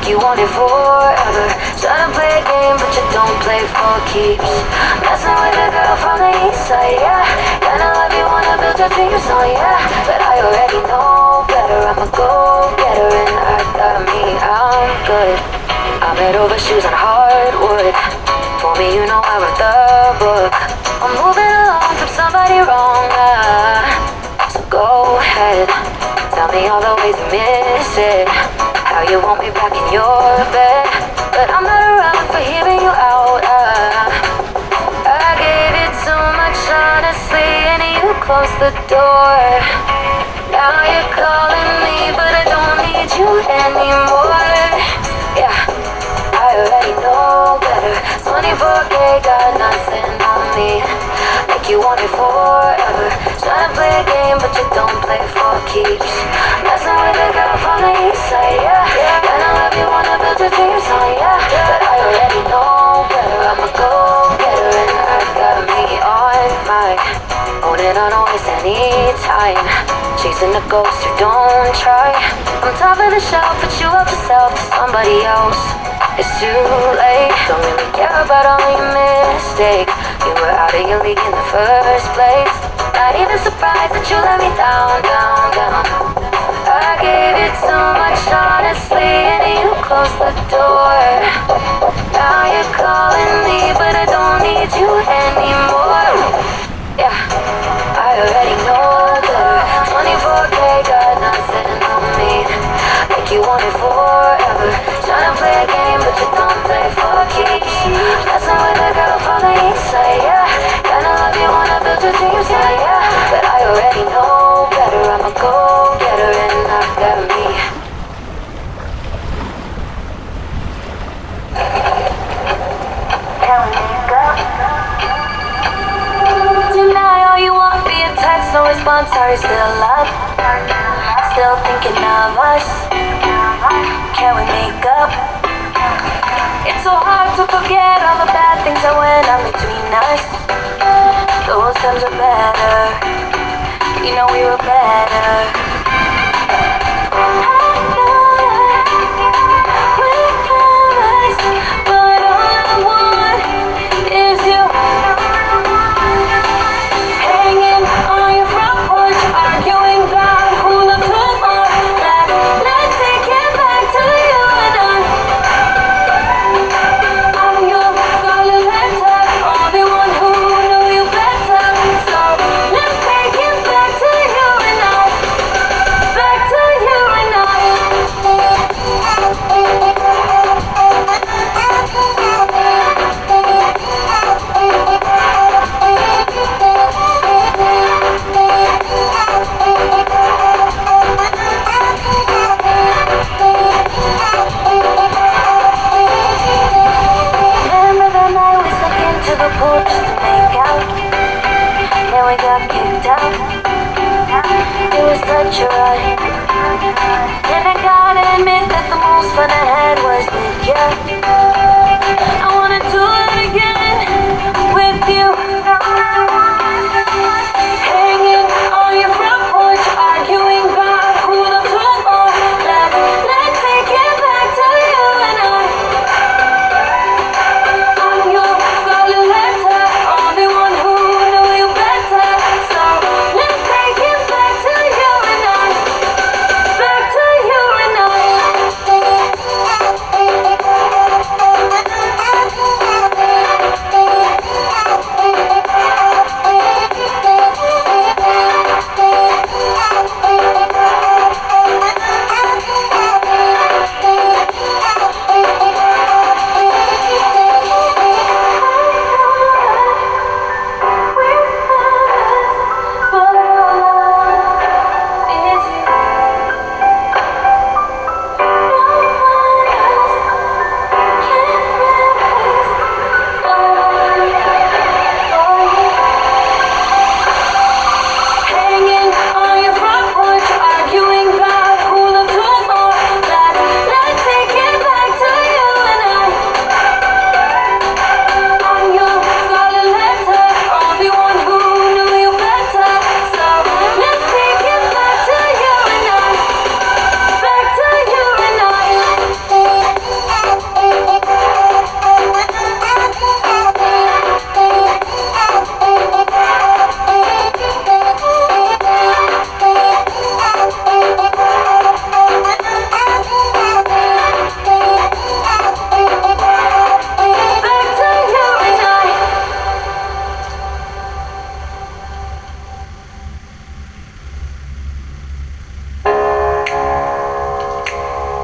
like you want it forever. Try to play a game but you don't play for keeps. Messing with a girl from the east side, yeah. Kinda love you, wanna build your dreams on, yeah. But I already know better, I'm a go-getter and I got me, I'm good. I'm head over shoes on hardwood. For me, you know I wrote the book. I'm moving along from somebody wrong, so go ahead. Tell me all the ways you miss it. How you want me back in your bed. But I'm not around for hearing you out. I gave it so much honestly and you closed the door. Now you're calling me but I don't need you anymore. Yeah, I already know better. 24K got nothing on me. Make you want it forever. Tryna play a game but you don't play for keeps. Messing with a girl from the east side, yeah. Kinda love you, wanna build your dreams on, yeah. But I already know better, I'm a go-getter and I got me on my own and I don't waste any time chasing a ghost, you don't try. I'm top of the shelf but you up yourself to somebody else. It's too late, don't really care about all your mistakes. You were out of your league in the first place. Not even surprised that you let me down, down, down. I gave it so much honestly and you closed the door. Now you're calling me but I don't need you anymore. Yeah, I already know better. 24K got nothing on me. Make you want it forever. Tryna play a game but you don't play for keeps. Messing with a girl from the east side, yeah. Kinda love you, wanna build your dreams, yeah. But I already know better, I'm a go-getter and I got me. Can we make up? Tonight all you want be a text, no response, sorry, still up. Still thinking of us. Can we make up? It's so hard to forget all the bad things that went on between us. Those times were better. You know we were better. I know that we promised, but all I want is you. Hanging on your front porch, arguing about who loves who more. Let's take it back to you and I. I'm your scarlet letter, only one who knew you better. So let's take it back to you and I.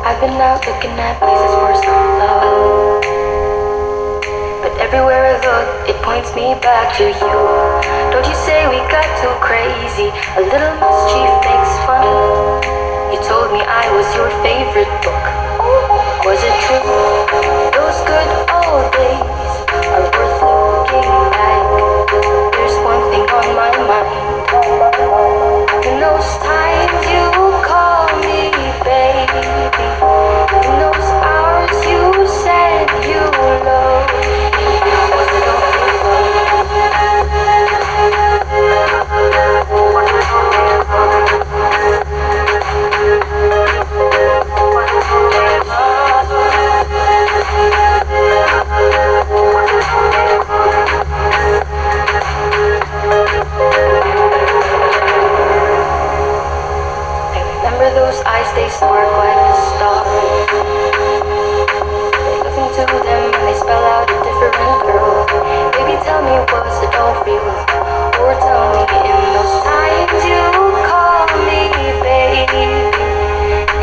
I've been out looking at places for some love, but everywhere I look, it points me back to you. Don't you say we got too crazy? A little mischief makes fun. You told me I was your favorite book. Was it true? Those good old days are worth looking back. There's one thing on my mind. In those times you call me baby, in those hours you said you loved me. Was it all those eyes, they spark like the stars. Look into them and they spell out a different girl. Baby, tell me, was it all real? Or tell me, in those times you call me baby,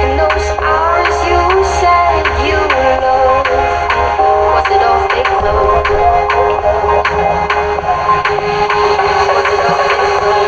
in those hours you said you loved me, was it all fake love? Was it all fake love?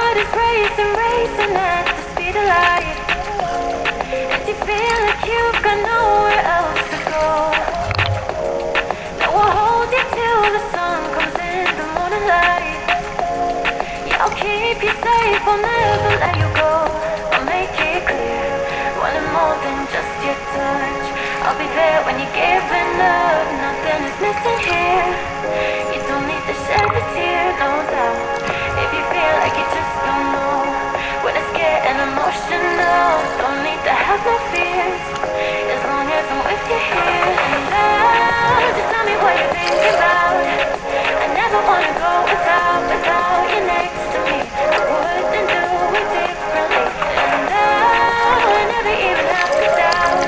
heart is racing, racing at the speed of light. And you feel like you've got nowhere else to go. Now I'll hold you till the sun comes in the morning light. Yeah, I'll keep you safe, I'll never let you go. I'll make it clear, wanting more than just your touch. I'll be there when you're giving up, nothing is missing here. You don't need to shed a tear, no doubt. If you feel like you just don't know, when it's getting emotional, don't need to have no fears, as long as I'm with you here. And now, just tell me what you're thinking about. I never wanna go without you next to me. I wouldn't do it differently. And now, I never even have to doubt.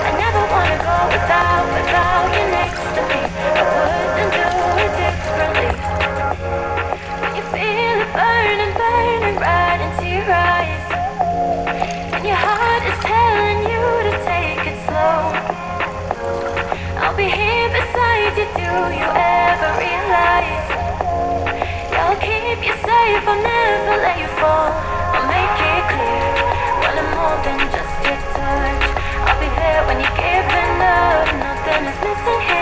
I never wanna go without you next to me. I wouldn't do it differently. When you feel it burning, burning right into your eyes, and your heart is telling you to take it slow, I'll be here beside you, do you ever realize? Yeah, I'll keep you safe, I'll never let you fall. I'll make it clear, wanting more than just your touch. I'll be there when you're giving up, nothing is missing here.